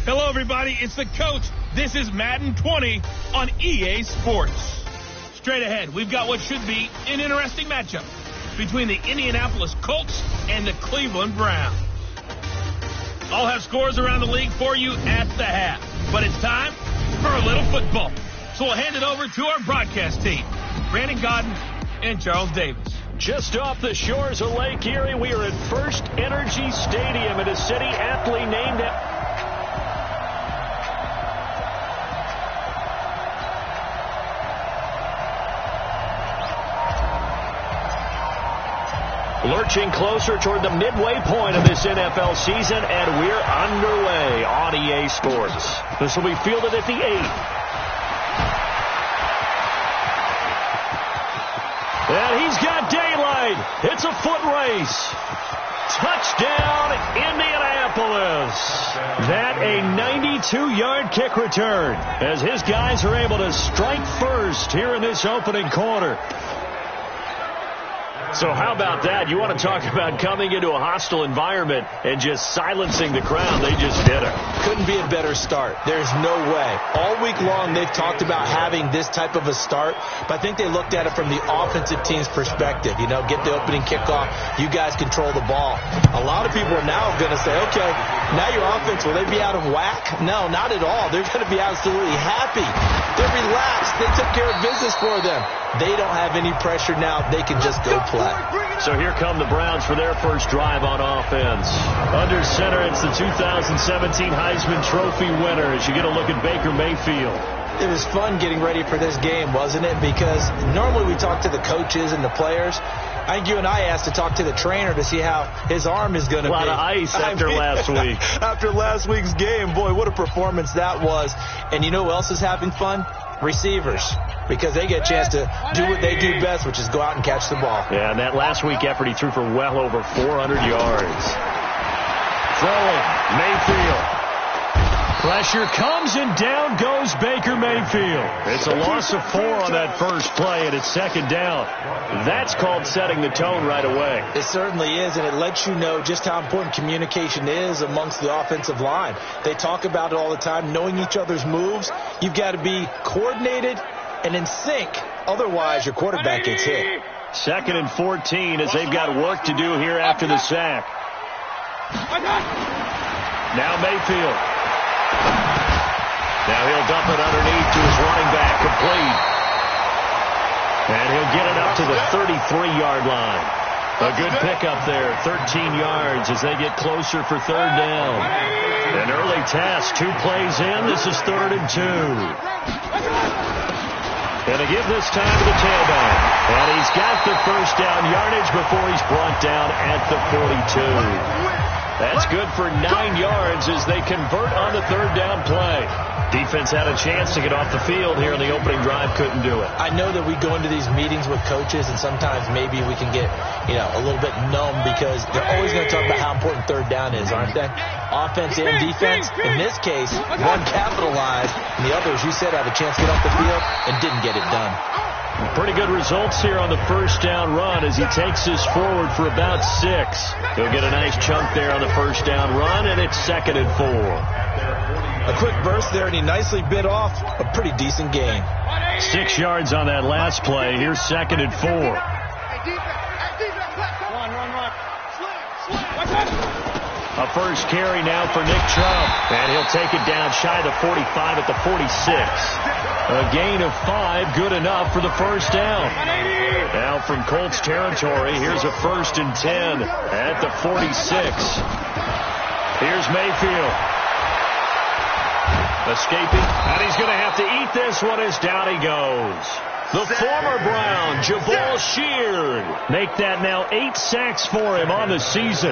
Hello, everybody. It's the coach. This is Madden 20 on EA Sports. Straight ahead, we've got what should be an interesting matchup between the Indianapolis Colts and the Cleveland Browns. I'll have scores around the league for you at the half. But it's time for a little football. So we'll hand it over to our broadcast team, Brandon Godden and Charles Davis. Just off the shores of Lake Erie, we are at First Energy Stadium in a city aptly named after... Lurching closer toward the midway point of this NFL season, and we're underway on EA Sports. This will be fielded at the 8. And he's got daylight. It's a foot race. Touchdown, Indianapolis. That a 92-yard kick return as his guys are able to strike first here in this opening quarter. So how about that? You want to talk about coming into a hostile environment and just silencing the crowd. They just did it. Couldn't be a better start. There's no way. All week long they've talked about having this type of a start, but I think they looked at it from the offensive team's perspective. You know, get the opening kickoff. You guys control the ball. A lot of people are now going to say, okay, now your offense, will they be out of whack? No, not at all. They're going to be absolutely happy. They're relaxed. They took care of business for them. They don't have any pressure now. They can just go play. So here come the Browns for their first drive on offense. Under center, it's the 2017 Heisman Trophy winner as you get a look at Baker Mayfield. It was fun getting ready for this game, wasn't it? Because normally we talk to the coaches and the players. I think you and I asked to talk to the trainer to see how his arm is going to be. A lot of ice after last week. After last week's game, boy, what a performance that was. And you know who else is having fun? Receivers. Because they get a chance to do what they do best, which is go out and catch the ball. Yeah, and that last week effort, he threw for well over 400 yards. Throwing, Mayfield. Pressure comes, and down goes Baker Mayfield. It's a loss of 4 on that first play, and it's second down. That's called setting the tone right away. It certainly is, and it lets you know just how important communication is amongst the offensive line. They talk about it all the time, knowing each other's moves. You've got to be coordinated and in sync. Otherwise, your quarterback gets hit. 2nd and 14 as they've got work to do here after the sack. Now Mayfield. Now he'll dump it underneath to his running back, complete. And he'll get it up to the 33-yard line. A good pickup there, 13 yards as they get closer for third down. An early test, 2 plays in. This is 3rd and 2. And to give this time to the tailback. And he's got the first down yardage before he's brought down at the 42. That's good for 9 yards as they convert on the third down play. Defense had a chance to get off the field here in the opening drive, couldn't do it. I know that we go into these meetings with coaches, and sometimes maybe we can get, a little bit numb because they're always going to talk about how important third down is, aren't they? Offense and defense. In this case, one capitalized, and the others, you said, have a chance to get off the field and didn't get it done. Pretty good results here on the first down run as he takes this forward for about 6. He'll get a nice chunk there on the first down run, and it's 2nd and 4. A quick burst there, and he nicely bit off a pretty decent gain. 6 yards on that last play. Here's 2nd and 4. A first carry now for Nick Chubb. And he'll take it down shy of the 45 at the 46. A gain of 5, good enough for the first down. Now from Colts territory, here's a 1st and 10 at the 46. Here's Mayfield. Escaping, and he's going to have to eat this one as down he goes. The former Brown, Jabal Sheard. Make that now 8 sacks for him on the season.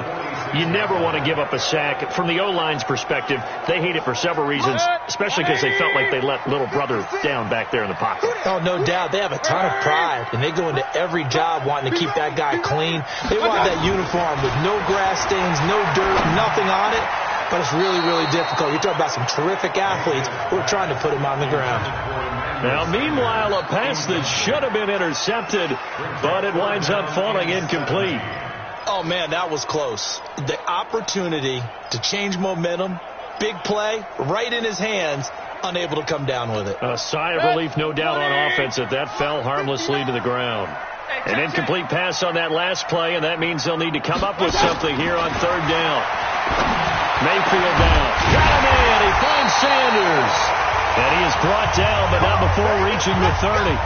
You never want to give up a sack. From the O-line's perspective, they hate it for several reasons, especially because they felt like they let little brother down back there in the pocket. Oh, no doubt. They have a ton of pride, and they go into every job wanting to keep that guy clean. They want that uniform with no grass stains, no dirt, nothing on it. But it's really, really difficult. You're talking about some terrific athletes who are trying to put him on the ground. Now, meanwhile, a pass that should have been intercepted, but it winds up falling incomplete. Oh, man, that was close. The opportunity to change momentum, Big play, right in his hands, unable to come down with it. A sigh of relief, no doubt, on offense that that fell harmlessly to the ground. An incomplete pass on that last play, and that means they'll need to come up with something here on third down. Mayfield down. Got him in. He finds Sanders. And he is brought down, but not before reaching the 30.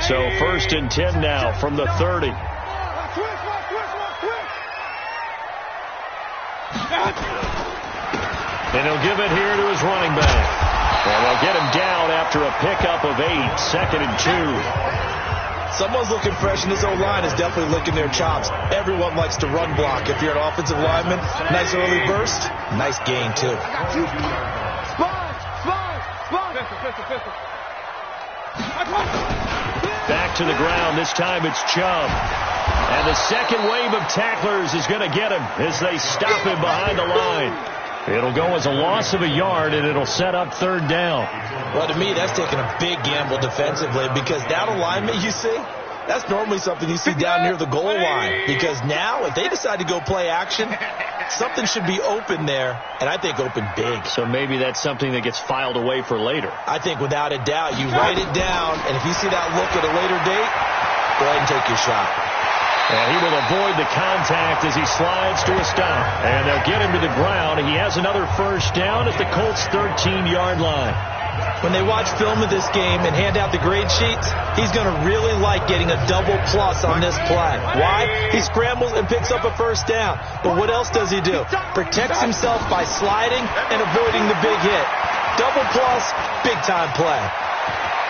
So 1st and 10 now from the 30. And he'll give it here to his running back. And they'll get him down after a pickup of 8, 2nd and 2. Someone's looking fresh, and this O-line is definitely licking their chops. Everyone likes to run block. If you're an offensive lineman, nice early burst, nice gain, too. Back to the ground. This time it's Chubb. And the second wave of tacklers is going to get him as they stop him behind the line. It'll go as a loss of a yard, and it'll set up third down. Well, to me, that's taking a big gamble defensively, because that alignment you see, that's normally something you see down near the goal line. Because now, if they decide to go play action, something should be open there, and I think open big. So maybe that's something that gets filed away for later. I think without a doubt, you write it down, and if you see that look at a later date, go ahead and take your shot. And he will avoid the contact as he slides to a stop. And they'll get him to the ground. He has another first down at the Colts' 13-yard line. When they watch film of this game and hand out the grade sheets, he's going to really like getting a double plus on this play. Why? He scrambles and picks up a first down. But what else does he do? Protects himself by sliding and avoiding the big hit. Double plus, big-time play.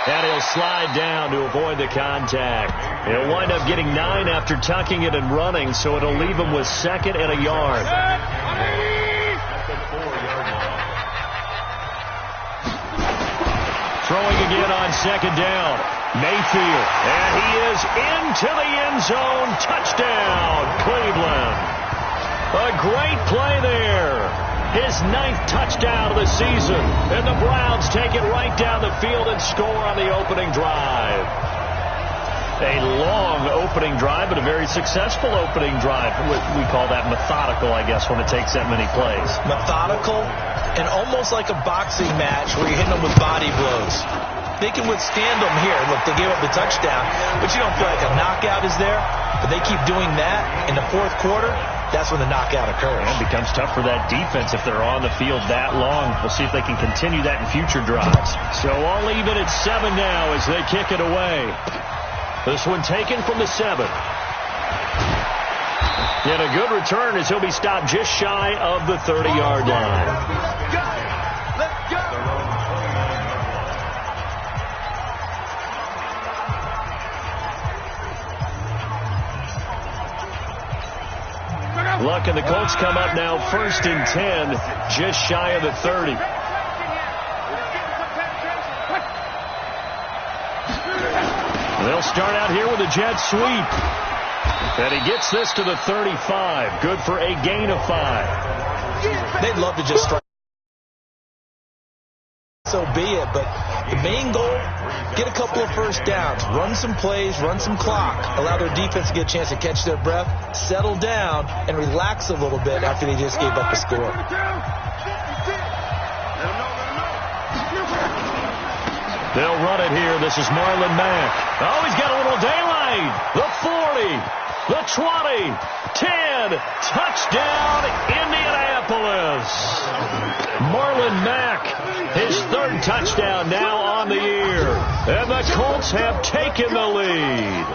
And he'll slide down to avoid the contact. He'll wind up getting 9 after tucking it and running, so it'll leave him with 2nd and a yard. Throwing again on 2nd down. Mayfield. And he is into the end zone. Touchdown, Cleveland. A great play there. His 9th touchdown of the season. And the Browns take it right down the field and score on the opening drive. A long opening drive, but a very successful opening drive. We call that methodical, I guess, when it takes that many plays. Methodical and almost like a boxing match where you're hitting them with body blows. They can withstand them here. Look, they gave up the touchdown, but you don't feel like a knockout is there. But they keep doing that in the 4th quarter. That's when the knockout occurs. And it becomes tough for that defense if they're on the field that long. We'll see if they can continue that in future drives. So I'll leave it at 7 now as they kick it away. This one taken from the 7. And a good return as he'll be stopped just shy of the 30-yard line. Let's go. Luck and the Colts come up now 1st and 10, just shy of the 30. They'll start out here with a jet sweep. And he gets this to the 35. Good for a gain of 5. They'd love to just strike. So be it, but the main goal, get a couple of first downs, run some plays, run some clock, allow their defense to get a chance to catch their breath, settle down, and relax a little bit after they just gave up a score. They'll run it here. This is Marlon Mack. Oh, he's got a little daylight. The 40, the 20, 10, touchdown, Indianapolis. Marlon Mack, his 3rd touchdown now on the year. And the Colts have taken the lead.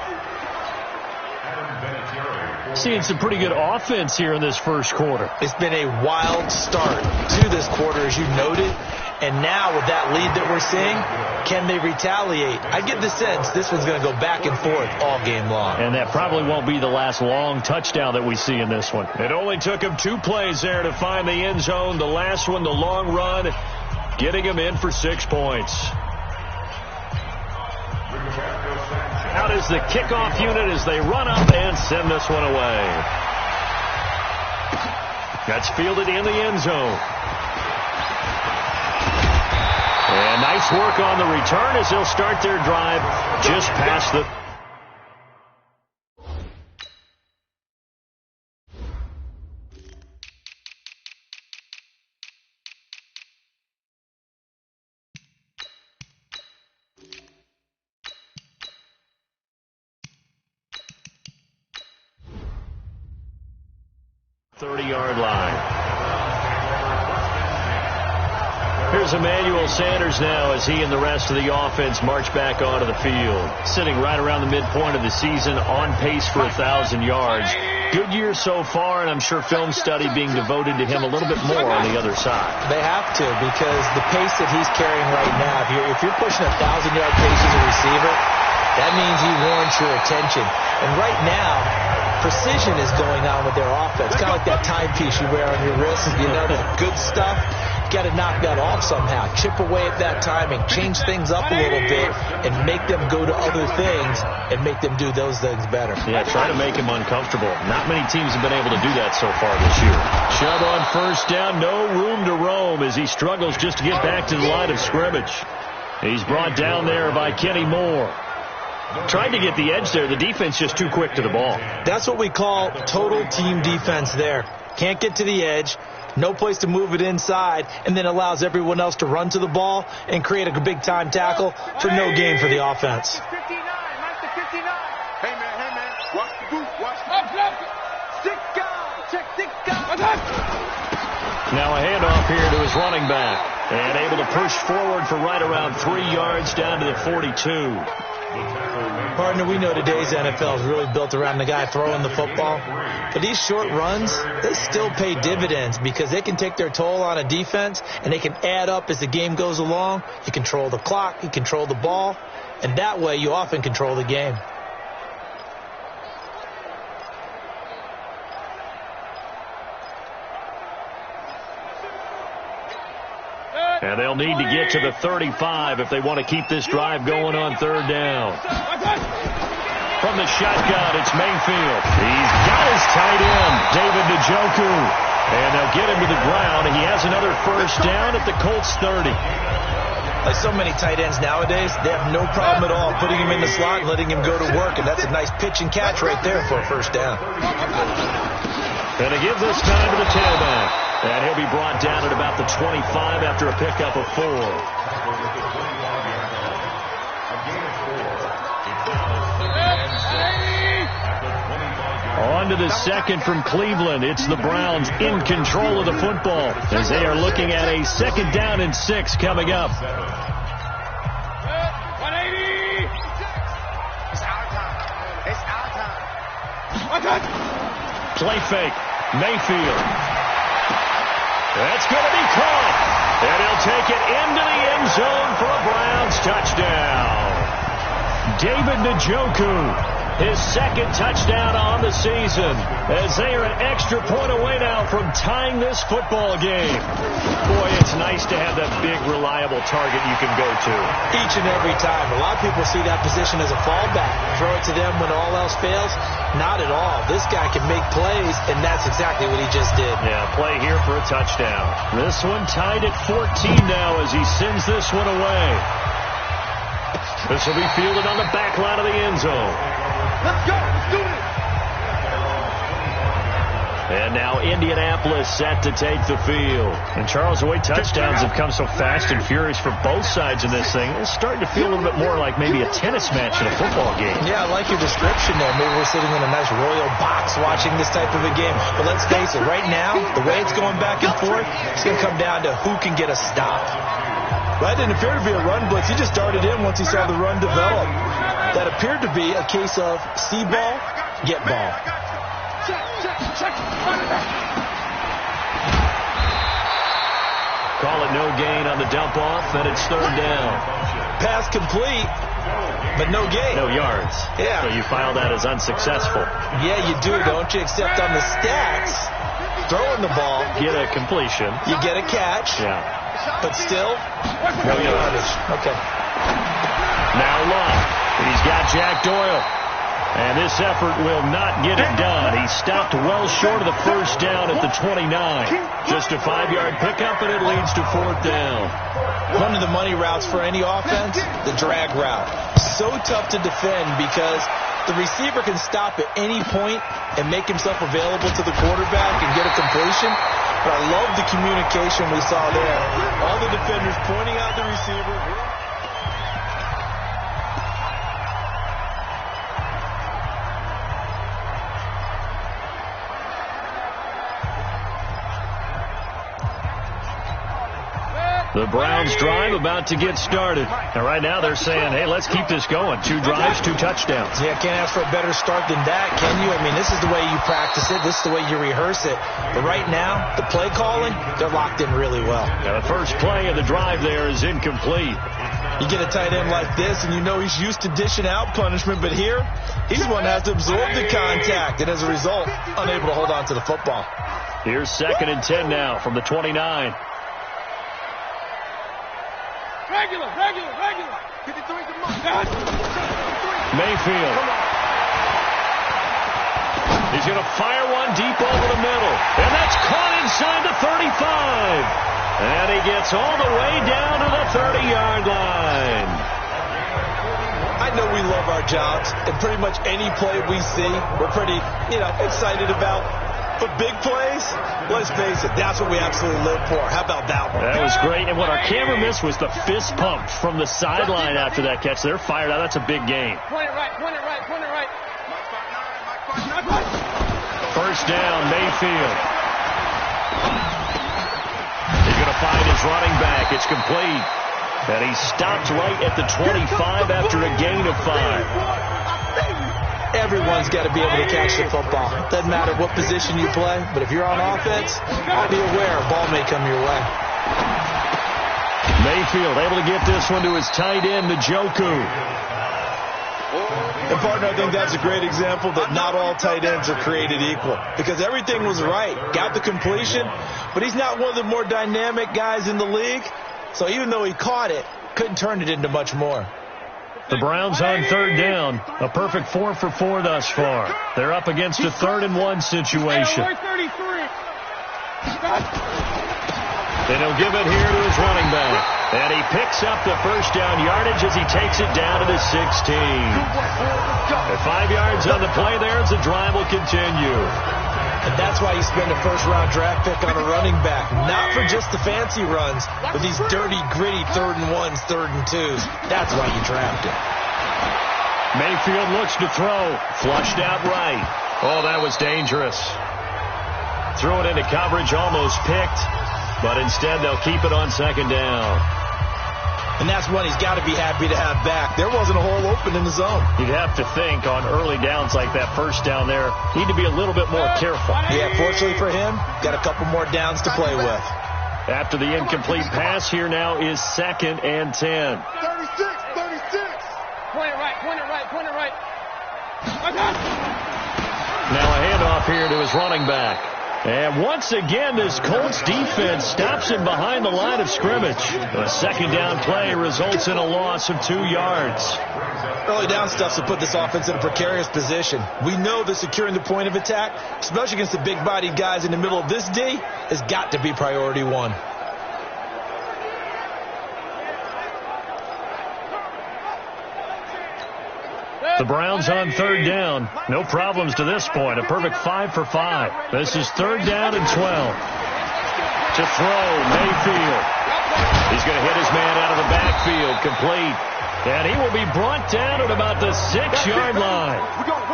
Seeing some pretty good offense here in this first quarter. It's been a wild start to this quarter, as you noted. And now with that lead that we're seeing, can they retaliate? I get the sense this one's going to go back and forth all game long. And that probably won't be the last long touchdown that we see in this one. It only took him 2 plays there to find the end zone. The last one, the long run, getting him in for 6 points. Out is the kickoff unit as they run up and send this one away. That's fielded in the end zone. And nice work on the return as they'll start their drive just past the... line. Here's Emmanuel Sanders now as he and the rest of the offense march back onto the field. Sitting right around the midpoint of the season, on pace for 1,000 yards. Good year so far, and I'm sure film study being devoted to him a little bit more on the other side. They have to, because the pace that he's carrying right now, if you're pushing 1,000-yard pace as a receiver, that means he warrants your attention. And right now, precision is going on with their offense. Kind of like that timepiece you wear on your wrist. You know, the good stuff. You got to knock that off somehow. Chip away at that timing. Change things up a little bit and make them go to other things and make them do those things better. Yeah, try to make him uncomfortable. Not many teams have been able to do that so far this year. Chubb on first down. No room to roam as he struggles just to get back to the line of scrimmage. He's brought down there by Kenny Moore. Tried to get the edge there. The defense just too quick to the ball. That's what we call total team defense there. Can't get to the edge. No place to move it inside, and then allows everyone else to run to the ball and create a big-time tackle for no gain for the offense. 59, Mike the 59. Hey, man, watch the boot, watch the boot. Six guys, check 6 guys. Now a handoff here to his running back, and able to push forward for right around 3 yards down to the 42. Partner, we know today's NFL is really built around the guy throwing the football. But these short runs, they still pay dividends because they can take their toll on a defense and they can add up as the game goes along. You control the clock, you control the ball, and that way you often control the game. And they'll need to get to the 35 if they want to keep this drive going on third down. From the shotgun, it's Mayfield. He's got his tight end, David Njoku. And they'll get him to the ground. He has another first down at the Colts 30. Like so many tight ends nowadays, they have no problem at all putting him in the slot and letting him go to work. And that's a nice pitch and catch right there for a first down. And he gives this time to the tailback. And he'll be brought down at about the 25 after a pickup of 4. On to the second from Cleveland. It's the Browns in control of the football as they are looking at a 2nd down and 6 coming up. 180. It's our time. Play fake. Mayfield. That's going to be caught. And he'll take it into the end zone for a Browns touchdown. David Njoku, his 2nd touchdown on the season, as they are an extra point away now from tying this football game. Boy, it's nice to have that big, reliable target you can go to. Each and every time. A lot of people see that position as a fallback. Throw it to them when all else fails. Not at all. This guy can make plays, and that's exactly what he just did. Yeah, play here for a touchdown. This one tied at 14 now as he sends this one away. This will be fielded on the back line of the end zone. Let's go. Let's do it. And now Indianapolis set to take the field. And Charles, the way touchdowns have come so fast and furious for both sides in this thing, it's starting to feel a little bit more like maybe a tennis match in a football game. Yeah, I like your description there. Maybe we're sitting in a nice royal box watching this type of a game. But let's face it, right now, the way it's going back and forth, it's going to come down to who can get a stop. That didn't appear to be a run blitz. He just darted in once he saw the run develop. That appeared to be a case of see ball, get ball. Call it no gain on the dump off, and it's 3rd down. Pass complete, but no gain. No yards. Yeah. So you file that as unsuccessful. Yeah, you do, don't you? Except on the stats, throwing the ball. Get a completion. You get a catch. Yeah. But still, no yardage. Okay. Now Love. He's got Jack Doyle. And this effort will not get it done. He stopped well short of the first down at the 29. Just a 5-yard pickup, and it leads to 4th down. One of the money routes for any offense, the drag route. So tough to defend because the receiver can stop at any point and make himself available to the quarterback and get a completion. But I love the communication we saw there. All the defenders pointing out the receiver. The Browns drive about to get started. And right now they're saying, hey, let's keep this going. 2 drives, 2 touchdowns. Yeah, can't ask for a better start than that, can you? I mean, this is the way you practice it. This is the way you rehearse it. But right now, the play calling, they're locked in really well. Now the first play of the drive there is incomplete. You get a tight end like this, and you know he's used to dishing out punishment. But here, he's one that has to absorb the contact. And as a result, unable to hold on to the football. Here's 2nd and 10 now from the 29. Regular. 53's a month. Mayfield. He's going to fire one deep over the middle. And that's caught inside the 35. And he gets all the way down to the 30-yard line. I know we love our jobs, and pretty much any play we see, we're pretty, excited about. But big plays, let's face it, that's what we absolutely live for. How about that one? That was great. And what our camera missed was the fist pump from the sideline after that catch. They're fired out. That's a big game. Point it right. First down, Mayfield. He's going to find his running back. It's complete. And he stopped right at the 25 after a gain of 5. Everyone's got to be able to catch the football. Doesn't matter what position you play, but if you're on offense, be aware a ball may come your way. Mayfield able to get this one to his tight end, Njoku. And partner, I think that's a great example that not all tight ends are created equal. Because everything was right. Got the completion, but he's not one of the more dynamic guys in the league. So even though he caught it, couldn't turn it into much more. The Browns on 3rd down. A perfect 4 for 4 thus far. They're up against a 3rd and 1 situation. And he'll give it here to his running back. And he picks up the first down yardage as he takes it down to the 16. At 5 yards on the play there as the drive will continue. And that's why you spend a first-round draft pick on a running back. Not for just the fancy runs, but these dirty, gritty 3rd and 1s, 3rd and 2s. That's why you draft him. Mayfield looks to throw. Flushed out right. Oh, that was dangerous. Threw it into coverage, almost picked. But instead, they'll keep it on 2nd down. And that's one he's got to be happy to have back. There wasn't a hole open in the zone. You'd have to think on early downs like that first down there, need to be a little bit more careful. Yeah, fortunately for him, got a couple more downs to play with. After the incomplete pass, here now is 2nd and 10. 36. Point it right. Now a handoff here to his running back. And once again, this Colts defense stops him behind the line of scrimmage. A 2nd down play results in a loss of 2 yards. Early down stuff to put this offense in a precarious position. We know that securing the point of attack, especially against the big-bodied guys in the middle of this D, has got to be priority 1. The Browns on 3rd down. No problems to this point. A perfect 5 for 5. This is 3rd down and 12. To throw, Mayfield. He's going to hit his man out of the backfield. Complete. And he will be brought down at about the 6-yard line.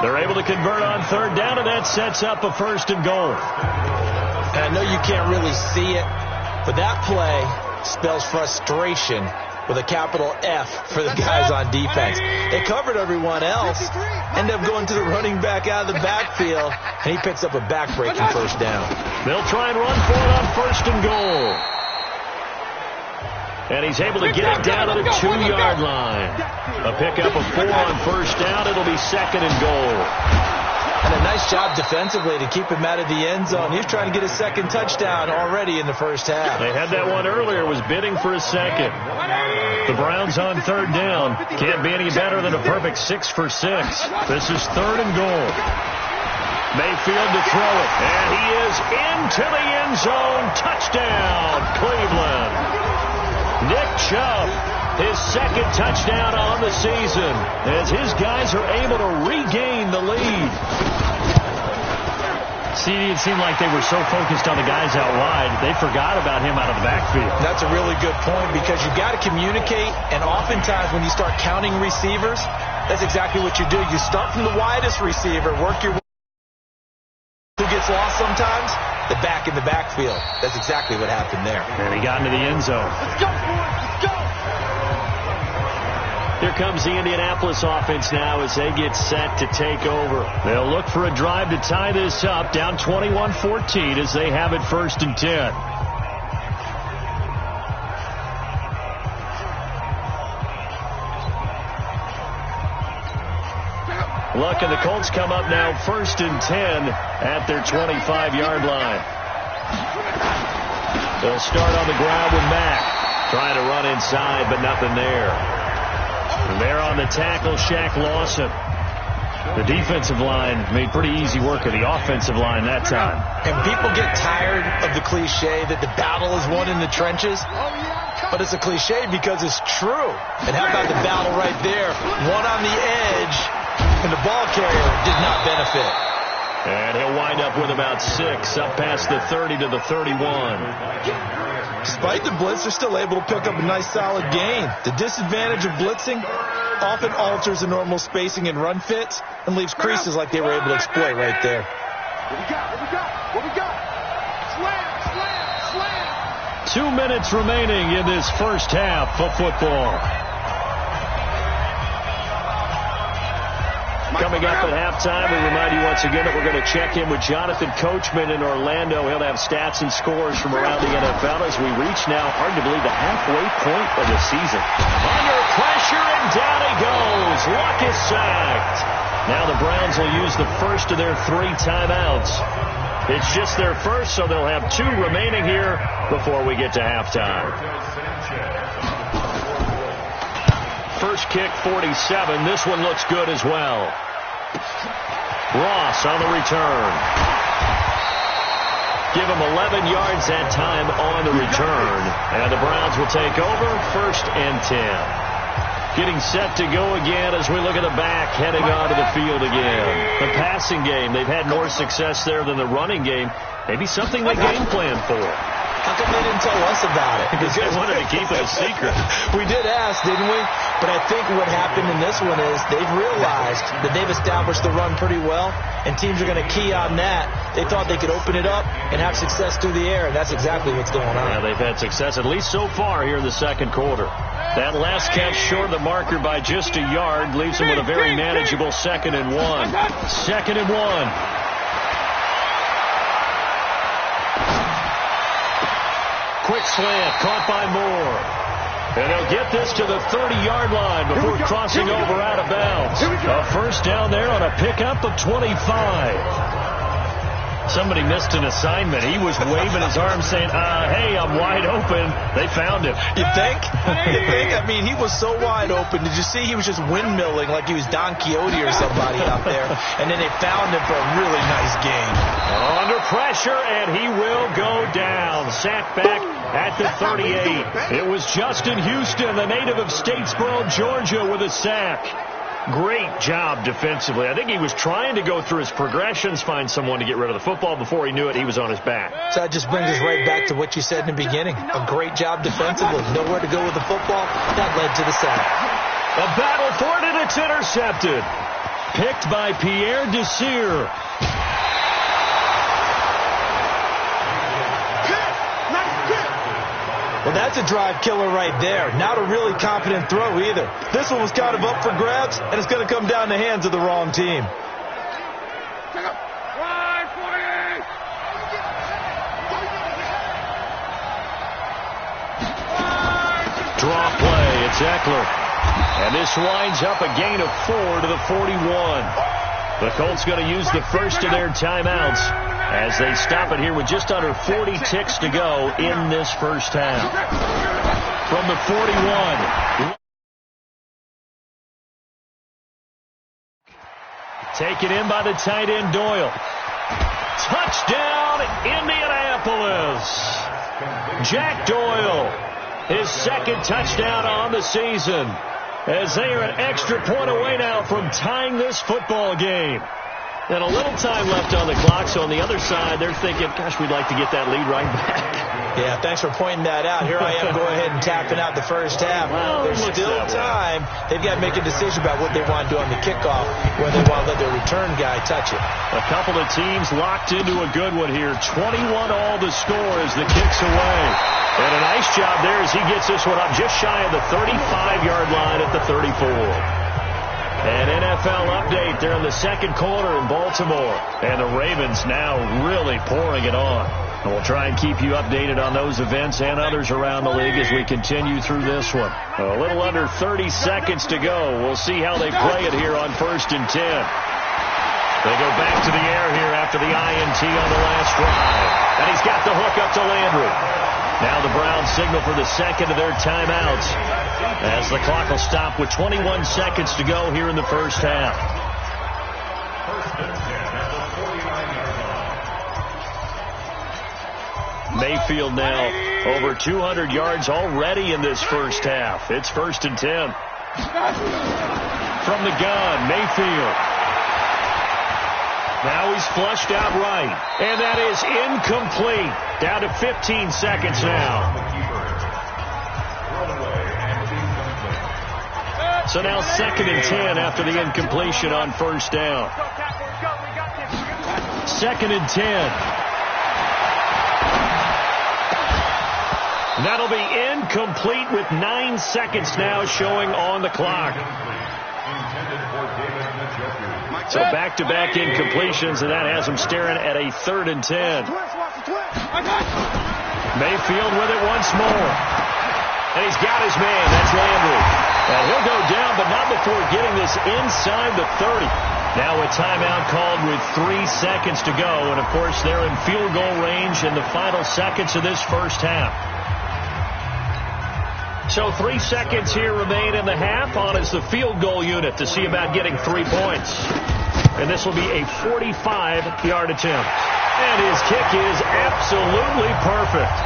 They're able to convert on 3rd down, and that sets up a 1st and goal. And I know you can't really see it, but that play spells frustration with a capital F for the guys on defense. They covered everyone else, end up going to the running back out of the backfield, and he picks up a back-breaking 1st down. They'll try and run for it on 1st and goal. And he's able to get it down to the 2-yard line. A pickup of 4 on 1st down. It'll be 2nd and goal. And a nice job defensively to keep him out of the end zone. He was trying to get his second touchdown already in the first half. They had that one earlier, was bidding for a second. The Browns on third down. Can't be any better than a perfect 6 for 6. This is 3rd and goal. Mayfield to throw it, and he is into the end zone. Touchdown, Cleveland. Nick Chubb, his second touchdown on the season, as his guys are able to regain the lead. See, it seemed like they were so focused on the guys out wide, they forgot about him out of the backfield. That's a really good point, because you've got to communicate, and oftentimes when you start counting receivers, that's exactly what you do. You start from the widest receiver, work your way. Who gets lost sometimes? The back in the backfield. That's exactly what happened there. And he got into the end zone. Let's go, boys. Let's go. Here comes the Indianapolis offense now as they get set to take over. They'll look for a drive to tie this up, down 21-14 as they have it 1st and 10. Luck and the Colts come up now 1st and 10 at their 25-yard line. They'll start on the ground with Mack. Trying to run inside, but nothing there. And there on the tackle, Shaq Lawson. The defensive line made pretty easy work of the offensive line that time. And people get tired of the cliche that the battle is won in the trenches. But it's a cliche because it's true. And how about the battle right there? One on the edge, and the ball carrier did not benefit. And he'll wind up with about 6, up past the 30 to the 31. Despite the blitz, they're still able to pick up a nice solid gain. The disadvantage of blitzing often alters the normal spacing and run fits and leaves creases like they were able to exploit right there. What we got? What we got? What we got? Slam, slam, slam. 2 minutes remaining in this first half of football. Coming up at halftime, we remind you once again that we're going to check in with Jonathan Coachman in Orlando. He'll have stats and scores from around the NFL as we reach now, hard to believe, the halfway point of the season. Under pressure, and down he goes. Luck is sacked. Now the Browns will use the first of their 3 timeouts. It's just their first, so they'll have 2 remaining here before we get to halftime. First kick, 47. This one looks good as well. Ross on the return. Give him 11 yards that time on the return. And the Browns will take over 1st and 10. Getting set to go again as we look at the back heading onto the field again. The passing game, they've had more success there than the running game. Maybe something they game plan for. How come they didn't tell us about it? Because they wanted to keep it a secret. We did ask, didn't we? But I think what happened in this one is they've realized that they've established the run pretty well, and teams are going to key on that. They thought they could open it up and have success through the air, and that's exactly what's going on. Yeah, they've had success, at least so far here in the second quarter. That last catch short of the marker by just a yard leaves them with a very manageable 2nd and 1. 2nd and 1. Quick slant, caught by Moore. And they'll get this to the 30-yard line before crossing over out of bounds. A first down there on a pickup of 25. Somebody missed an assignment. He was waving his arm saying, hey, I'm wide open. They found him. You think? You think? I mean, he was so wide open. Did you see he was just windmilling like he was Don Quixote or somebody out there? And then they found him for a really nice gain. Under pressure, and he will go down. Sacked back at the 38. It was Justin Houston, the native of Statesboro, Georgia, with a sack. Great job defensively. I think he was trying to go through his progressions, find someone to get rid of the football. Before he knew it, he was on his back. So that just brings us right back to what you said in the beginning. A great job defensively. Nowhere to go with the football. That led to the sack. A battle for it, and it's intercepted. Picked by Pierre Desir. Well, that's a drive killer right there. Not a really confident throw either. This one was kind of up for grabs, and it's going to come down the hands of the wrong team. Draw play. It's Eckler. And this winds up a gain of 4 to the 41. The Colts going to use the first of their timeouts as they stop it here with just under 40 ticks to go in this first half. From the 41. Taken in by the tight end, Doyle. Touchdown, Indianapolis. Jack Doyle, his second touchdown on the season, as they are an extra point away now from tying this football game. And a little time left on the clock, so on the other side, they're thinking, gosh, we'd like to get that lead right back. Yeah, thanks for pointing that out. Here I am going ahead and tapping out the first half. Well, there's still time. They've got to make a decision about what they want to do on the kickoff, whether they want to let their return guy touch it. A couple of teams locked into a good one here. 21 all the score as the kick's away. And a nice job there as he gets this one up just shy of the 35-yard line at the 34. An NFL update there in the second quarter in Baltimore. And the Ravens now really pouring it on. And we'll try and keep you updated on those events and others around the league as we continue through this one. A little under 30 seconds to go. We'll see how they play it here on 1st and 10. They go back to the air here after the INT on the last drive. And he's got the hook up to Landry. Now the Browns signal for the second of their timeouts as the clock will stop with 21 seconds to go here in the first half. Mayfield now over 200 yards already in this first half. It's 1st and 10. From the gun, Mayfield. Now he's flushed out right. And that is incomplete. Down to 15 seconds now. So now 2nd and 10 after the incompletion on 1st down. 2nd and 10. That'll be incomplete with 9 seconds now showing on the clock. So back-to-back incompletions, and that has him staring at a 3rd and 10. Mayfield with it once more. And he's got his man. That's Landry. And he'll go down, but not before getting this inside the 30. Now a timeout called with 3 seconds to go. And, of course, they're in field goal range in the final seconds of this first half. So 3 seconds here remain in the half on as the field goal unit to see about getting 3 points. And this will be a 45-yard attempt. And his kick is absolutely perfect.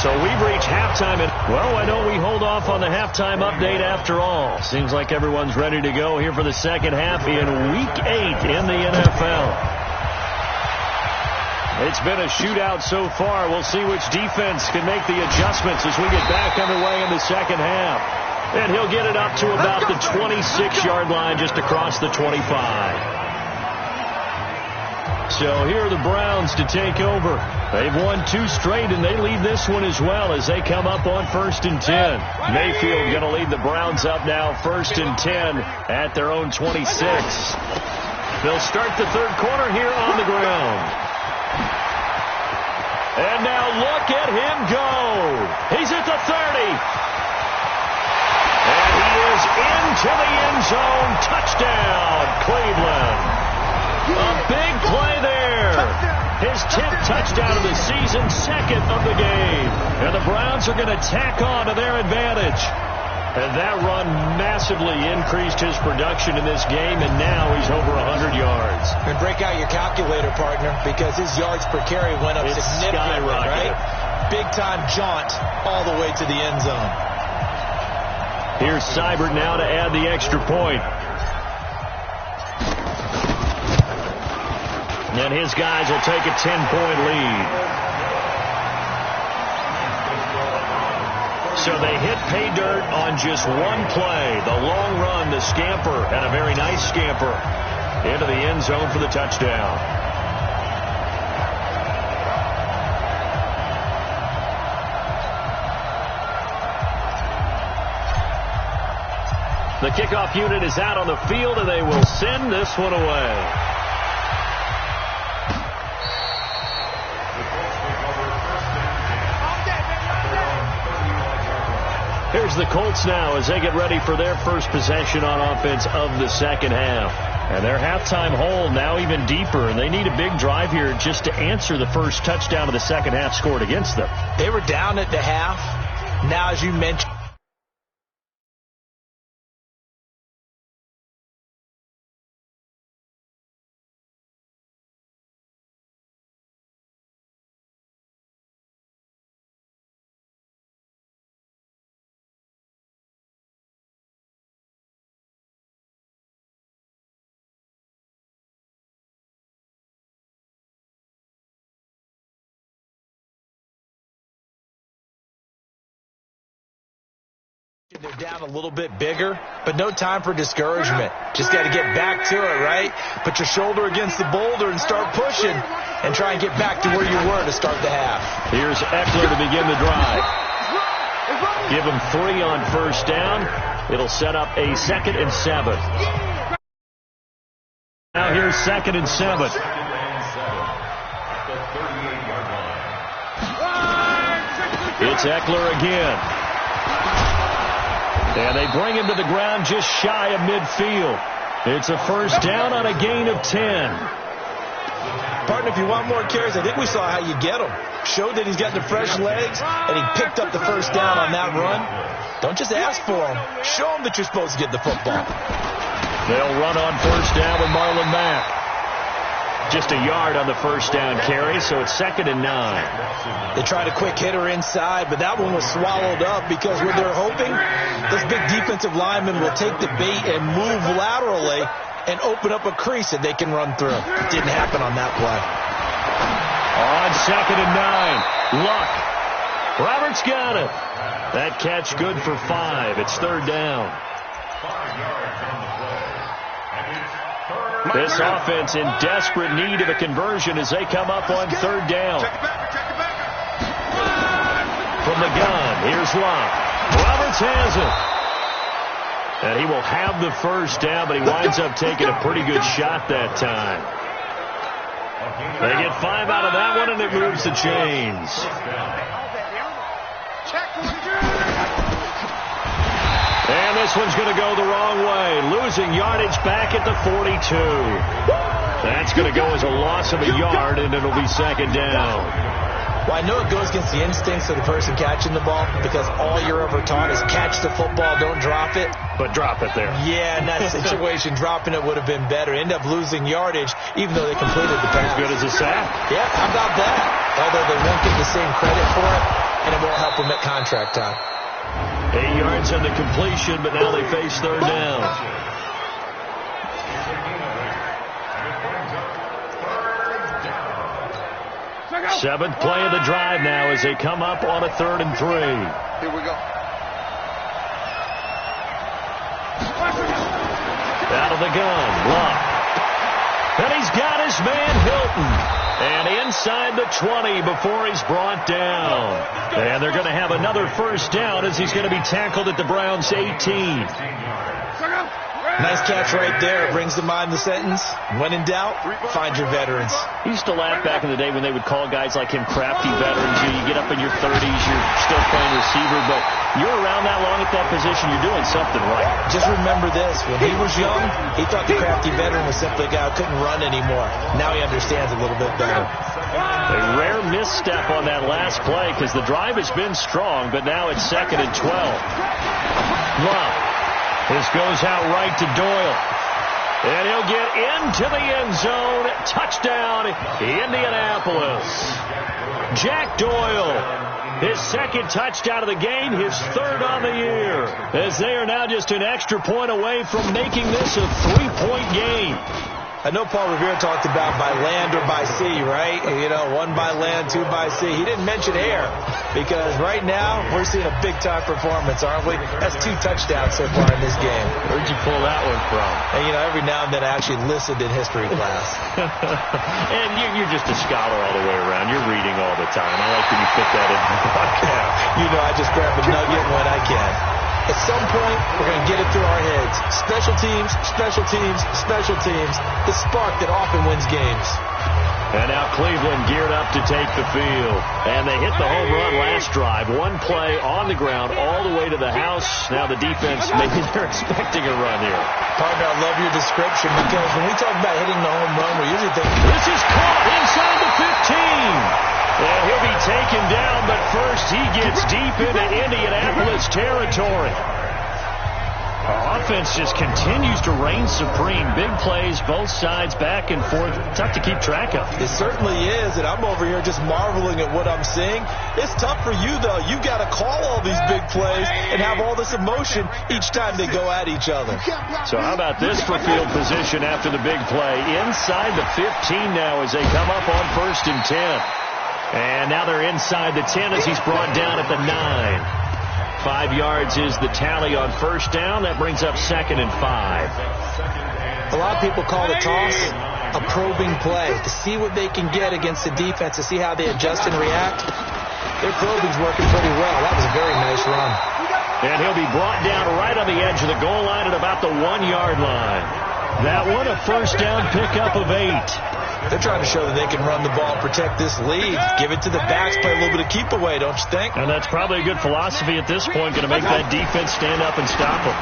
So we've reached halftime. And, well, why don't we hold off on the halftime update after all? Seems like everyone's ready to go here for the second half in Week 8 in the NFL. It's been a shootout so far. We'll see which defense can make the adjustments as we get back underway in the second half. And he'll get it up to about the 26-yard line just across the 25. So here are the Browns to take over. They've won 2 straight, and they lead this one as well as they come up on 1st and 10. Mayfield going to lead the Browns up now 1st and 10 at their own 26. They'll start the third quarter here on the ground. And now look at him go. He's at the 30. And he is into the end zone. Touchdown, Cleveland. A big play there. His 10th touchdown of the season, 2nd of the game. And the Browns are going to tack on to their advantage. And that run massively increased his production in this game, and now he's over 100 yards. And break out your calculator, partner, because his yards per carry went up significantly, right? Big-time jaunt all the way to the end zone. Here's Seibert now to add the extra point. And his guys will take a 10-point lead. So they hit pay dirt on just one play. The long run, the scamper, and a very nice scamper into the end zone for the touchdown. The kickoff unit is out on the field, and they will send this one away. Here's the Colts now as they get ready for their first possession on offense of the second half. And their halftime hole now even deeper, and they need a big drive here just to answer the first touchdown of the second half scored against them. They were down at the half. Now, as you mentioned, they're down a little bit bigger, but no time for discouragement. Just got to get back to it, right? Put your shoulder against the boulder and start pushing and try and get back to where you were to start the half. Here's Eckler to begin the drive. Give him 3 on first down. It'll set up a 2nd and 7. Now here's 2nd and 7. It's Eckler again. And they bring him to the ground just shy of midfield. It's a first down on a gain of 10. Partner, if you want more carries, I think we saw how you get him. Showed that he's got the fresh legs, and he picked up the first down on that run. Don't just ask for him. Show him that you're supposed to get the football. They'll run on first down with Marlon Mack. Just a yard on the first down carry, so it's 2nd and 9. They tried a quick hitter inside, but that one was swallowed up because what they're hoping, this big defensive lineman will take the bait and move laterally and open up a crease that they can run through. It didn't happen on that play. On 2nd and 9, Luck. Roberts got it. That catch good for 5. It's 3rd down. This offense in desperate need of a conversion as they come up on 3rd down. From the gun, here's Luck. Roberts has it. And he will have the first down, but he winds up taking a pretty good shot that time. They get 5 out of that one, and it moves the chains. And this one's going to go the wrong way. Losing yardage back at the 42. That's going to go as a loss of a yard, and it'll be 2nd down. Well, I know it goes against the instincts of the person catching the ball because all you're ever taught is catch the football, don't drop it. But drop it there. Yeah, in that situation, dropping it would have been better. End up losing yardage, even though they completed the pass. As good as a sack. Yeah, how about that? Although they won't get the same credit for it, and it won't help them at contract time. 8 yards on the completion, but now they face 3rd down. Seventh play of the drive now as they come up on a 3rd and 3. Here we go. Out of the gun, Luck. And he's got his man Hilton. And inside the 20 before he's brought down. And they're going to have another first down as he's going to be tackled at the Browns' 18. Nice catch right there. Brings to mind the sentence, when in doubt, find your veterans. He used to laugh back in the day when they would call guys like him crafty veterans. You get up in your 30s, you're still playing receiver, but you're around that long at that position, you're doing something right. Just remember this. When he was young, he thought the crafty veteran was simply a guy who couldn't run anymore. Now he understands a little bit better. A rare misstep on that last play because the drive has been strong, but now it's 2nd and 12. Wow. This goes out right to Doyle. And he'll get into the end zone. Touchdown, Indianapolis. Jack Doyle, his 2nd touchdown of the game, his 3rd on the year. As they are now just an extra point away from making this a 3-point game. I know Paul Revere talked about by land or by sea, right? You know, 1 by land, 2 by sea. He didn't mention air because right now we're seeing a big-time performance, aren't we? That's 2 touchdowns so far in this game. Where'd you pull that one from? And, you know, every now and then I actually listened in history class. And you're just a scholar all the way around. You're reading all the time. I like that you fit that in. You know, I just grab a nugget when I can. At some point, we're going to get it through our heads. Special teams, special teams, special teams. The spark that often wins games. And now Cleveland geared up to take the field. And they hit the home run last drive. One play on the ground all the way to the house. Now the defense, maybe they're expecting a run here. Partner, I love your description because when we talk about hitting the home run, we usually think, this is caught inside the 15. And he'll be taken down, but first he gets deep into Indianapolis territory. Our offense just continues to reign supreme. Big plays, both sides, back and forth. Tough to keep track of. It certainly is, and I'm over here just marveling at what I'm seeing. It's tough for you, though. You've got to call all these big plays and have all this emotion each time they go at each other. So how about this for field position after the big play? Inside the 15 now as they come up on 1st and 10. And now they're inside the 10 as he's brought down at the 9. 5 yards is the tally on 1st down. That brings up 2nd and 5. A lot of people call the toss a probing play to see what they can get against the defense, to see how they adjust and react. Their probing's working pretty well. That was a very nice run. And he'll be brought down right on the edge of the goal line at about the 1-yard line. That one a 1st down pickup of 8. They're trying to show that they can run the ball, protect this lead, give it to the backs, play a little bit of keep away, don't you think? And that's probably a good philosophy at this point, going to make that defense stand up and stop them.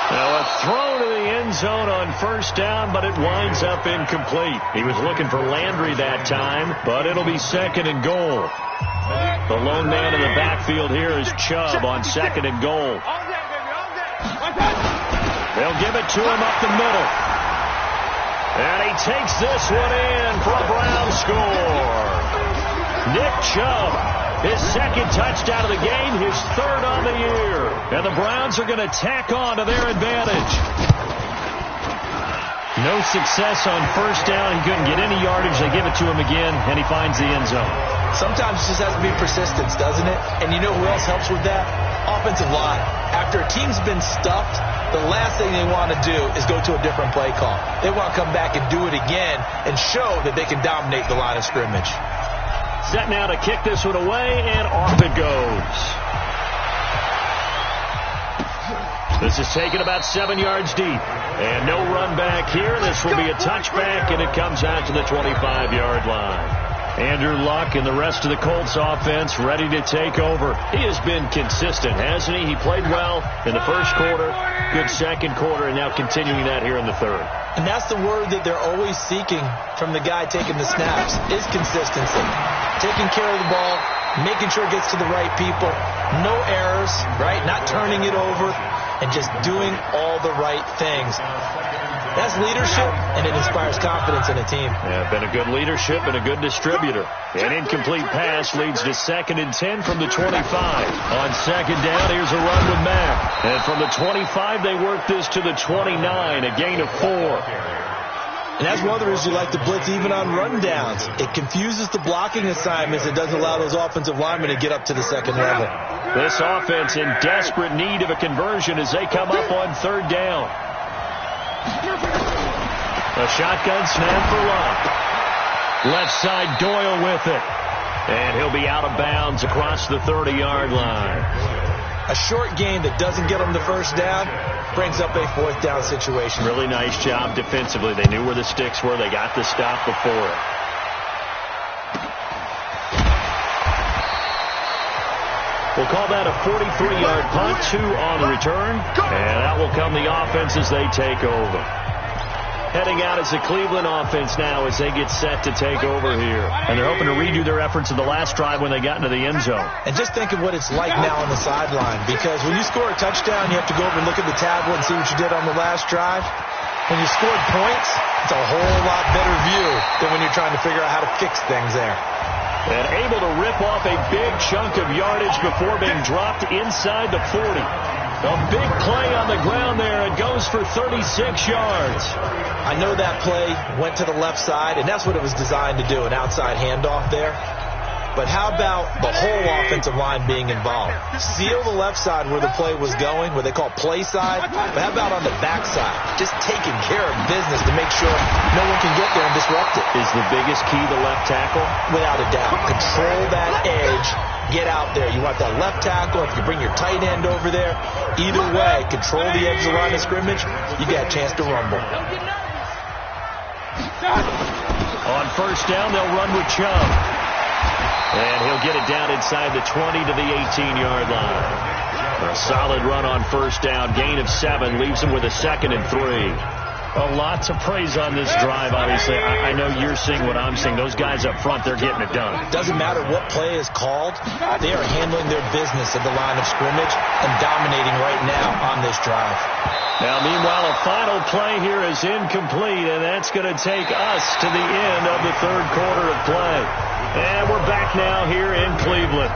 Now a throw to the end zone on 1st down, but it winds up incomplete. He was looking for Landry that time, but it'll be 2nd and goal. The lone man in the backfield here is Chubb on 2nd and goal. They'll give it to him up the middle. And he takes this one in for a Brown score. Nick Chubb, his 2nd touchdown of the game, his 3rd on the year. And the Browns are going to tack on to their advantage. No success on 1st down. He couldn't get any yardage. They give it to him again, and he finds the end zone. Sometimes it just has to be persistence, doesn't it? And you know who else helps with that? Offensive line. After a team's been stuffed, the last thing they want to do is go to a different play call. They want to come back and do it again and show that they can dominate the line of scrimmage. Set now to kick this one away, and off it goes. This is taken about 7 yards deep. And no run back here. This will be a touchback, and it comes out to the 25-yard line. Andrew Luck and the rest of the Colts offense ready to take over. He has been consistent, hasn't he? He played well in the 1st quarter, good 2nd quarter, and now continuing that here in the 3rd. And that's the word that they're always seeking from the guy taking the snaps, is consistency. Taking care of the ball, making sure it gets to the right people, no errors, right? Not turning it over, and just doing all the right things. That's leadership, and it inspires confidence in a team. Yeah, been a good leadership and a good distributor. An incomplete pass leads to 2nd and 10 from the 25. On 2nd down, here's a run with Mack. And from the 25, they work this to the 29, a gain of 4. And that's one of the reasons you like to blitz even on rundowns. It confuses the blocking assignments. It doesn't allow those offensive linemen to get up to the 2nd level. This offense in desperate need of a conversion as they come up on 3rd down. A shotgun snap for Luck. Left side Doyle with it. And he'll be out of bounds across the 30-yard line. A short game that doesn't get them the 1st down brings up a 4th down situation. Really nice job defensively. They knew where the sticks were. They got the stop before it. We'll call that a 43-yard punt, 2 on the return. And that will come the offense as they take over. Heading out as the Cleveland offense now as they get set to take over here. And they're hoping to redo their efforts of the last drive when they got into the end zone. And just think of what it's like now on the sideline. Because when you score a touchdown, you have to go over and look at the tablet and see what you did on the last drive. When you scored points, it's a whole lot better view than when you're trying to figure out how to fix things there. And able to rip off a big chunk of yardage before being dropped inside the 40. A big play on the ground there. It goes for 36 yards. I know that play went to the left side, and that's what it was designed to do, an outside handoff there. But how about the whole offensive line being involved? Seal the left side where the play was going, where they call play side. But how about on the back side? Just taking care of business to make sure no one can get there and disrupt it. Is the biggest key the left tackle? Without a doubt. Control that edge. Get out there. You want that left tackle. If you bring your tight end over there, either way, control the edge of the line of scrimmage, you got a chance to rumble. On first down, they'll run with Chubb. And he'll get it down inside the 20 to the 18-yard line. A solid run on first down. Gain of 7 leaves him with a 2nd and 3. Well, lots of praise on this drive, obviously. I know you're seeing what I'm seeing. Those guys up front, they're getting it done. Doesn't matter what play is called. They are handling their business at the line of scrimmage and dominating right now on this drive. Now, meanwhile, a final play here is incomplete, and that's going to take us to the end of the third quarter of play. And we're back now here in Cleveland.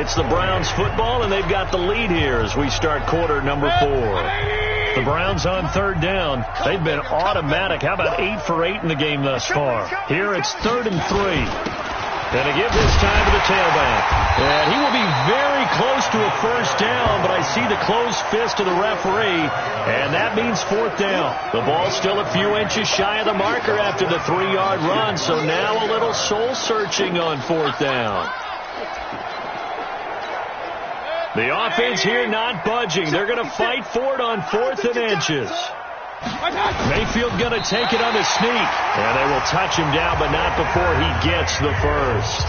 It's the Browns football, and they've got the lead here as we start quarter number 4. The Browns on third down. They've been automatic. How about 8 for 8 in the game thus far? Here it's 3rd and 3. Going to give this time to the tailback. And he will be very close to a first down, but I see the closed fist of the referee, and that means 4th down. The ball's still a few inches shy of the marker after the 3-yard run, so now a little soul-searching on 4th down. The offense here not budging. They're going to fight for it on 4th and inches. Mayfield going to take it on the sneak. And they will touch him down, but not before he gets the first.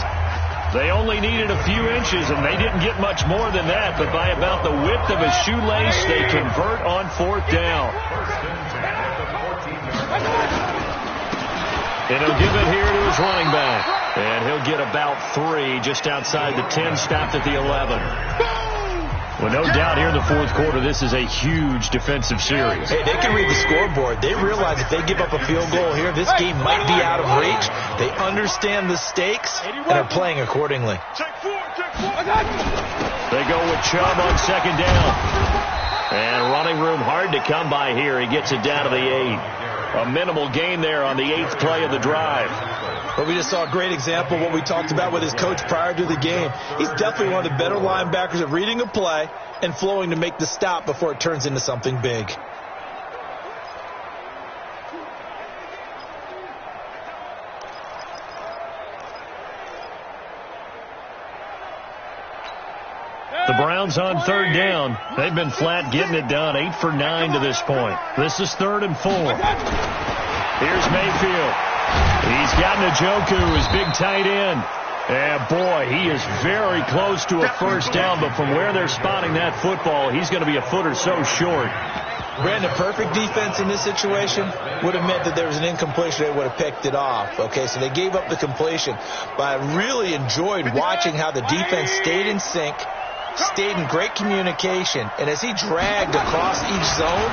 They only needed a few inches, and they didn't get much more than that. But by about the width of a shoelace, they convert on 4th down. And he'll give it here to his running back. And he'll get about 3 just outside the 10, stopped at the 11. Well, no doubt here in the fourth quarter, this is a huge defensive series. Hey, they can read the scoreboard. They realize if they give up a field goal here, this game might be out of reach. They understand the stakes and are playing accordingly. They go with Chubb on 2nd down. And running room hard to come by here. He gets it down to the 8. A minimal gain there on the 8th play of the drive. But we just saw a great example of what we talked about with his coach prior to the game. He's definitely one of the better linebackers at reading a play and flowing to make the stop before it turns into something big. The Browns on 3rd down. They've been flat getting it done. 8 for 9 to this point. This is 3rd and 4. Here's Mayfield. He's got Njoku, his big tight end. And, boy, he is very close to a first down, but from where they're spotting that football, he's going to be a foot or so short. Brandon, perfect defense in this situation would have meant that there was an incompletion. They would have picked it off. Okay, so they gave up the completion. But I really enjoyed watching how the defense stayed in sync, stayed in great communication. And as he dragged across each zone,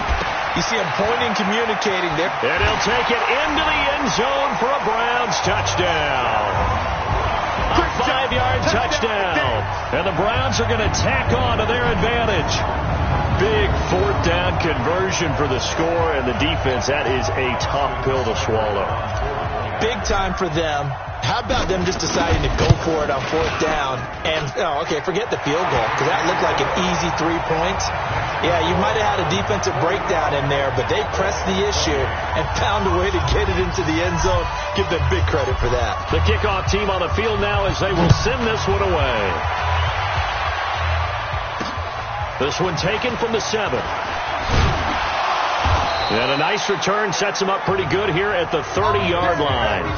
you see him pointing, communicating there. And he'll take it into the end zone for a Browns touchdown. A 5-yard touchdown. And the Browns are going to tack on to their advantage. Big 4th down conversion for the score, and the defense, that is a tough pill to swallow. Big time for them. How about them just deciding to go for it on 4th down? And, forget the field goal, because that looked like an easy 3 points. Yeah, you might have had a defensive breakdown in there, but they pressed the issue and found a way to get it into the end zone. Give them big credit for that. The kickoff team on the field now as they will send this one away. This one taken from the 7. And a nice return sets them up pretty good here at the 30-yard line.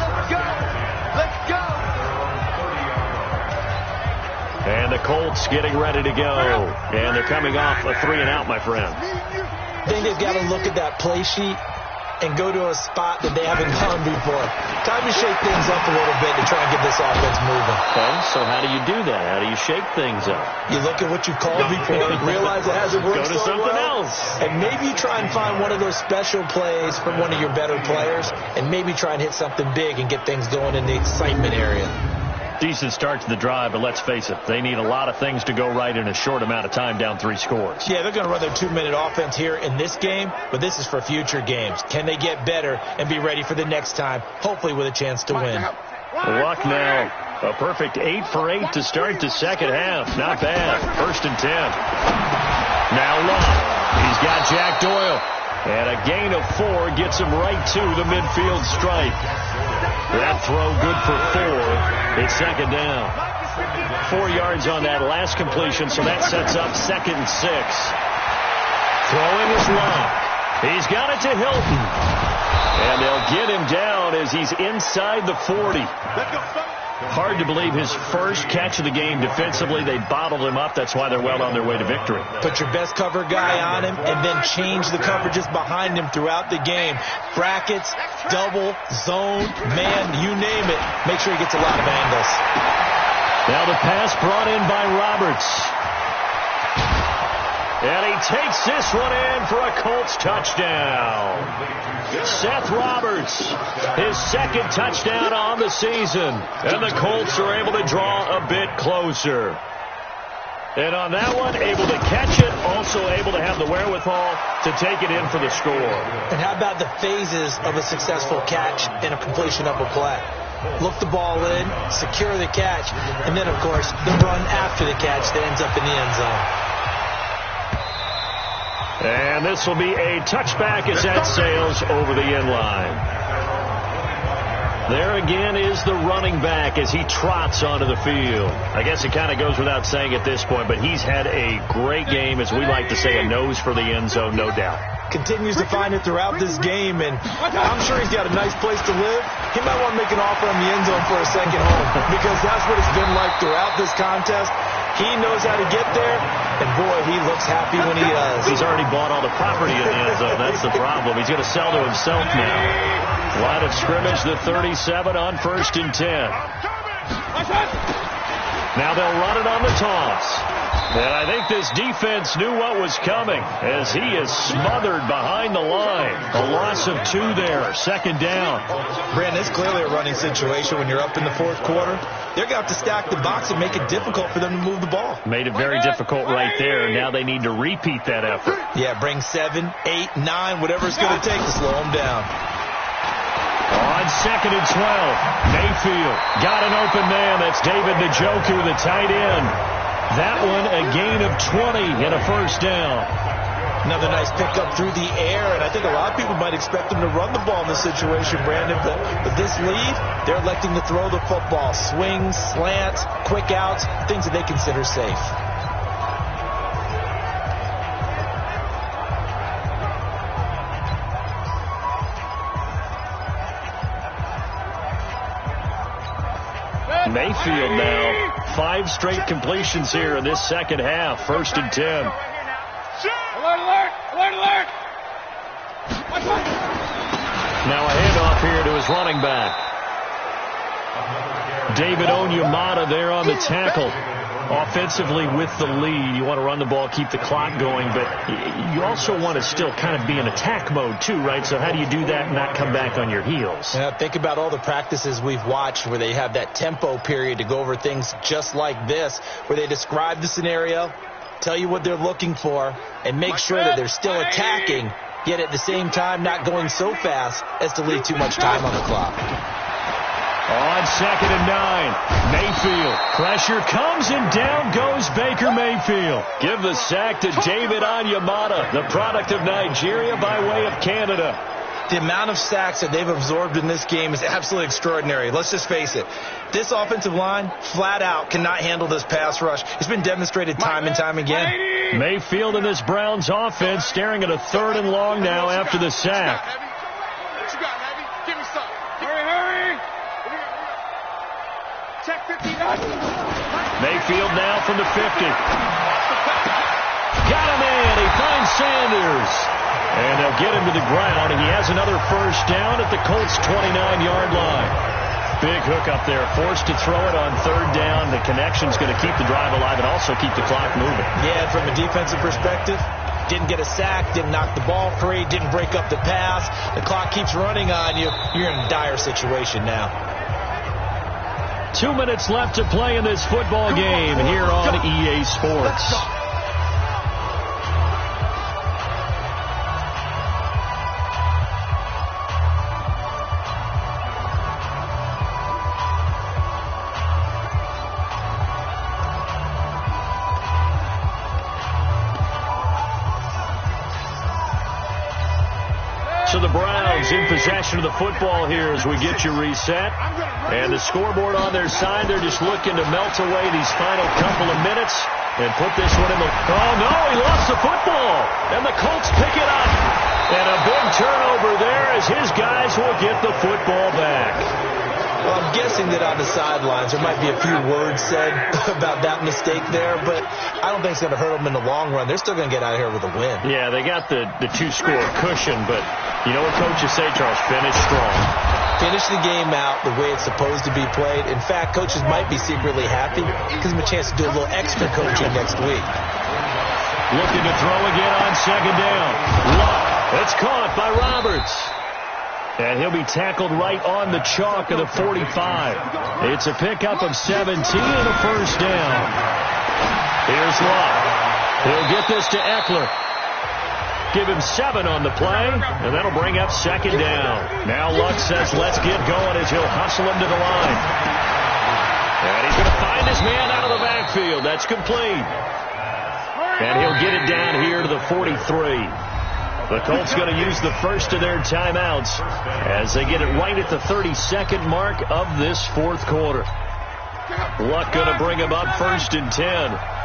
Let's go. And the Colts getting ready to go. And they're coming off a 3-and-out, my friend. I think they've got to look at that play sheet and go to a spot that they haven't gone before. Time to shake things up a little bit to try and get this offense moving. Okay, so how do you do that? How do you shake things up? You look at what you've called before, realize it hasn't worked so well. Go to something else. And maybe you try and find one of those special plays from one of your better players, and maybe try and hit something big and get things going in the excitement area. Decent start to the drive, but let's face it, they need a lot of things to go right in a short amount of time, down 3 scores. Yeah, they're going to run their 2-minute offense here in this game, but this is for future games. Can they get better and be ready for the next time, hopefully with a chance to win? Luck now A perfect 8 for 8 to start the second half. Not bad. 1st and 10. Now Love. He's got Jack Doyle. And a gain of 4 gets him right to the midfield stripe. That throw good for 4. It's second down. 4 yards on that last completion, so that sets up 2nd and 6. Throwing is Love. He's got it to Hilton. And they'll get him down as he's inside the 40. Hard to believe his first catch of the game defensively. They bottled him up. That's why they're well on their way to victory. Put your best cover guy on him and then change the coverages behind him throughout the game. Brackets, double, zone, man, you name it. Make sure he gets a lot of angles. Now the pass brought in by Roberts. And he takes this one in for a Colts touchdown. Seth Roberts, his 2nd touchdown on the season. And the Colts are able to draw a bit closer. And on that one, able to catch it, also able to have the wherewithal to take it in for the score. And how about the phases of a successful catch and a completion of a play? Look the ball in, secure the catch, and then, of course, the run after the catch that ends up in the end zone. And this will be a touchback as that sails over the end line. There again is the running back as he trots onto the field. I guess it kind of goes without saying at this point, but he's had a great game, as we like to say, a nose for the end zone, no doubt. Continues to find it throughout this game, and I'm sure he's got a nice place to live. He might want to make an offer on the end zone for a second home, because that's what it's been like throughout this contest. He knows how to get there, and boy, he looks happy when he does. He's already bought all the property in the end zone. That's the problem. He's going to sell to himself now. Line of scrimmage, the 37 on 1st and 10. Now they'll run it on the toss. And I think this defense knew what was coming as he is smothered behind the line. A loss of 2 there, 2nd down. Brandon, it's clearly a running situation when you're up in the 4th quarter. They're going to have to stack the box and make it difficult for them to move the ball. Made it very difficult right there. Now they need to repeat that effort. Yeah, bring 7, 8, 9, whatever it's going to take to slow them down. On 2nd and 12, Mayfield got an open man. That's David Njoku, the tight end. That one a gain of 20 and a 1st down. Another nice pickup through the air, and I think a lot of people might expect them to run the ball in this situation, Brandon, but with this lead, they're electing to throw the football. Swings, slants, quick outs, things that they consider safe. Mayfield now, 5 straight completions here in this second half. 1st and 10. Alert, alert, alert, alert. Now a handoff here to his running back. David Onyemata there on the tackle. Offensively with the lead, you want to run the ball, keep the clock going, but you also want to still kind of be in attack mode too, right? So how do you do that and not come back on your heels? Yeah, think about all the practices we've watched where they have that tempo period to go over things just like this, where they describe the scenario, tell you what they're looking for, and make sure that they're still attacking, yet at the same time not going so fast as to leave too much time on the clock. On 2nd and 9, Mayfield. Pressure comes and down goes Baker Mayfield. Give the sack to David Onyemata, the product of Nigeria by way of Canada. The amount of sacks that they've absorbed in this game is absolutely extraordinary. Let's just face it. This offensive line, flat out, cannot handle this pass rush. It's been demonstrated time and time again. Mayfield and this Browns offense staring at a 3rd and long now after the sack. What you got, Heavy? Give me some. Hurry, hurry. Check 59. Mayfield now from the 50. Got him in. He finds Sanders. And they'll get him to the ground. He has another 1st down at the Colts' 29-yard line. Big hook up there. Forced to throw it on 3rd down. The connection's going to keep the drive alive and also keep the clock moving. Yeah, from a defensive perspective, didn't get a sack, didn't knock the ball free, didn't break up the pass. The clock keeps running on you. You're in a dire situation now. 2 minutes left to play in this football game here on EA Sports. So the Browns in possession of the football here as we get you reset. And the scoreboard on their side, they're just looking to melt away these final couple of minutes and put this one in the... Oh, no, he lost the football. And the Colts pick it up. And a big turnover there as his guys will get the football back. Well, I'm guessing that on the sidelines there might be a few words said about that mistake there, but I don't think it's going to hurt them in the long run. They're still going to get out of here with a win. Yeah, they got the two-score cushion, but you know what coaches say, Charles? Finish strong. Finish the game out the way it's supposed to be played. In fact, coaches might be secretly happy. Gives them a chance to do a little extra coaching next week. Looking to throw again on second down. Luck. It's caught by Roberts. And he'll be tackled right on the chalk of the 45. It's a pickup of 17 and a first down. Here's Luck. He'll get this to Eckler. Give him 7 on the play, and that'll bring up second down. Now Luck says, let's get going as he'll hustle him to the line. And he's going to find his man out of the backfield. That's complete. And he'll get it down here to the 43. The Colts going to use the first of their timeouts as they get it right at the 32nd mark of this fourth quarter. Luck going to bring him up 1st and 10.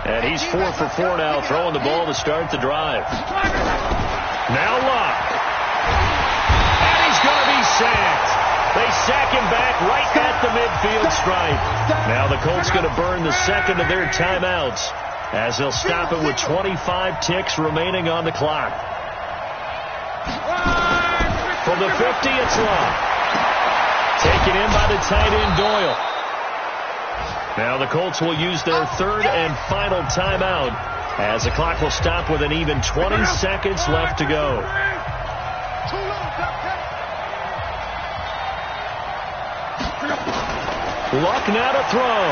And he's 4 for 4 now, throwing the ball to start the drive. Now Luck. And he's going to be sacked. They sack him back right at the midfield stripe. Now the Colts going to burn the second of their timeouts as they'll stop it with 25 ticks remaining on the clock. From the 50, it's Luck. Taken in by the tight end, Doyle. Now the Colts will use their third and final timeout as the clock will stop with an even 20 seconds left to go. Luck now to throw.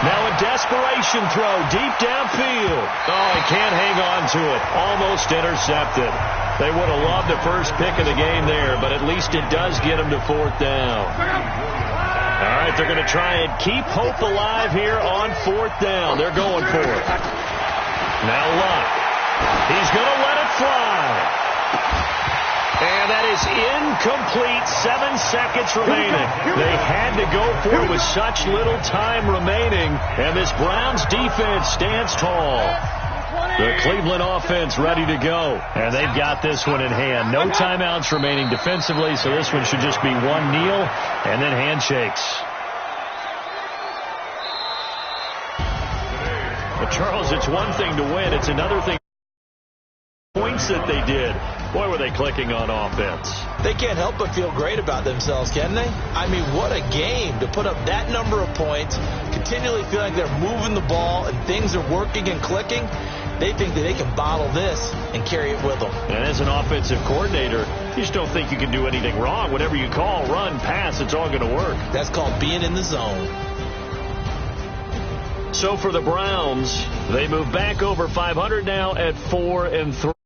Now a desperation throw deep downfield. Oh, he can't hang on to it. Almost intercepted. They would have loved the first pick of the game there, but at least it does get them to 4th down. All right, they're going to try and keep hope alive here on 4th down. They're going for it. Now Luck. He's going to let it fly. And that is incomplete. 7 seconds remaining. They had to go for it with such little time remaining. And this Browns defense stands tall. The Cleveland offense ready to go. And they've got this one in hand. No timeouts remaining defensively, so this one should just be one kneel and then handshakes. But Charles, it's one thing to win. It's another thing. Points that they did. Boy, were they clicking on offense. They can't help but feel great about themselves, can they? I mean, what a game to put up that number of points, continually feel like they're moving the ball and things are working and clicking. They think that they can bottle this and carry it with them. And as an offensive coordinator, you just don't think you can do anything wrong. Whatever you call, run, pass, it's all going to work. That's called being in the zone. So for the Browns, they move back over 500 now at 4-3.